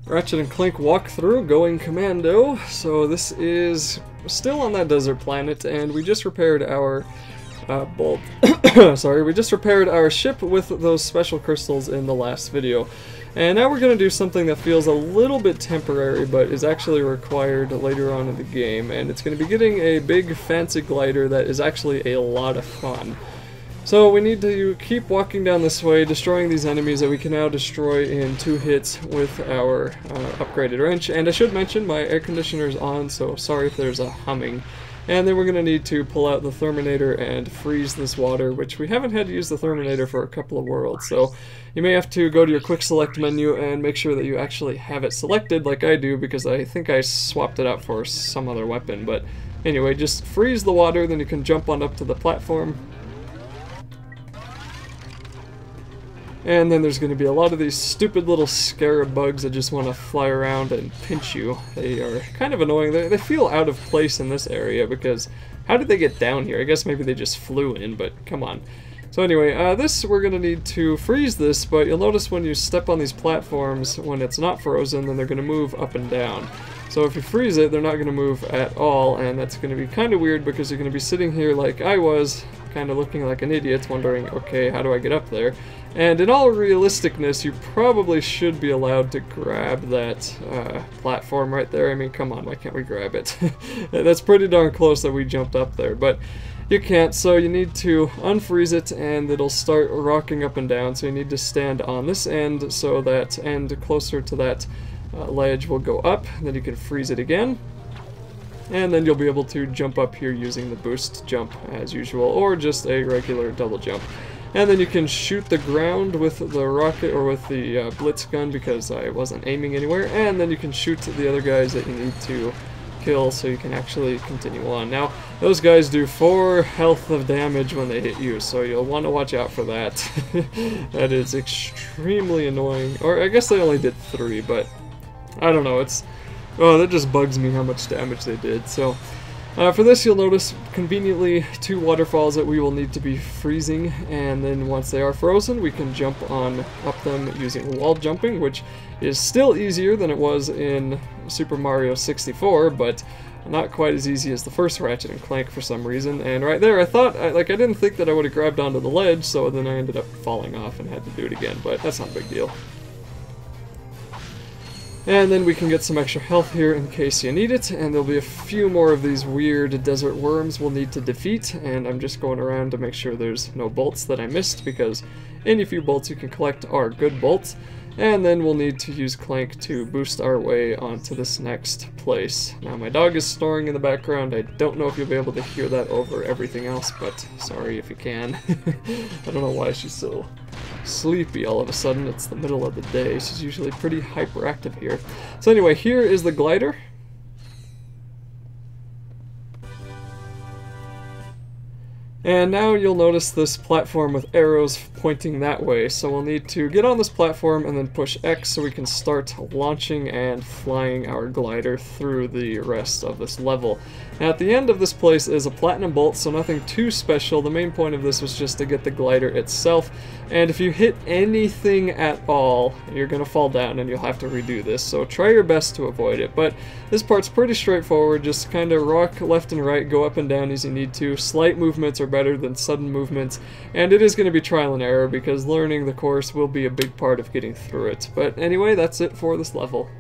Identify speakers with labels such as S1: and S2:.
S1: Ratchet and Clank walkthrough going Commando. So this is still on that desert planet, and we just repaired our bolt. Sorry, we just repaired our ship with those special crystals in the last video. And now we're going to do something that feels a little bit temporary, but is actually required later on in the game. And it's going to be getting a big fancy glider that is actually a lot of fun. So we need to keep walking down this way, destroying these enemies that we can now destroy in 2 hits with our upgraded wrench. And I should mention my air conditioner is on, so sorry if there's a humming. And then we're going to need to pull out the Therminator and freeze this water, which we haven't had to use the Therminator for a couple of worlds. So you may have to go to your quick select menu and make sure that you actually have it selected like I do, because I think I swapped it out for some other weapon. But anyway, just freeze the water, then you can jump on up to the platform. And then there's going to be a lot of these stupid little scarab bugs that just want to fly around and pinch you. They are kind of annoying. They feel out of place in this area because how did they get down here? I guess maybe they just flew in, but come on. So anyway, we're going to need to freeze this, but you'll notice when you step on these platforms, when it's not frozen, then they're going to move up and down. So if you freeze it, they're not going to move at all, and that's going to be kind of weird because you're going to be sitting here like I was, kind of looking like an idiot, wondering, okay, how do I get up there? And in all realisticness, you probably should be allowed to grab that platform right there. I mean, come on, why can't we grab it? That's pretty darn close that we jumped up there, but you can't, so you need to unfreeze it and it'll start rocking up and down. So you need to stand on this end so that end closer to that ledge will go up, then you can freeze it again. And then you'll be able to jump up here using the boost jump as usual, or just a regular double jump. And then you can shoot the ground with the rocket or with the blitz gun because I wasn't aiming anywhere. And then you can shoot the other guys that you need to kill so you can actually continue on. Now, those guys do 4 health of damage when they hit you, so you'll want to watch out for that. That is extremely annoying. Or I guess they only did 3, but I don't know. Oh, that just bugs me how much damage they did. So for this, you'll notice conveniently 2 waterfalls that we will need to be freezing, and then once they are frozen, we can jump on up them using wall jumping, which is still easier than it was in Super Mario 64, but not quite as easy as the first Ratchet and Clank for some reason. And right there, I thought, I didn't think that I would have grabbed onto the ledge, so then I ended up falling off and had to do it again, but that's not a big deal. And then we can get some extra health here in case you need it, and there'll be a few more of these weird desert worms we'll need to defeat, and I'm just going around to make sure there's no bolts that I missed, because any few bolts you can collect are good bolts. And then we'll need to use Clank to boost our way onto this next place. Now my dog is snoring in the background. I don't know if you'll be able to hear that over everything else, but sorry if you can. I don't know why she's so sleepy all of a sudden. It's the middle of the day. She's usually pretty hyperactive here. So anyway, here is the glider. And now you'll notice this platform with arrows pointing that way, so we'll need to get on this platform and then push X so we can start launching and flying our glider through the rest of this level. Now at the end of this place is a platinum bolt, so nothing too special. The main point of this was just to get the glider itself, and if you hit anything at all, you're going to fall down and you'll have to redo this, so try your best to avoid it. But this part's pretty straightforward, just kind of rock left and right, go up and down as you need to. Slight movements are better than sudden movements, and it is going to be trial and error because learning the course will be a big part of getting through it. But anyway, that's it for this level.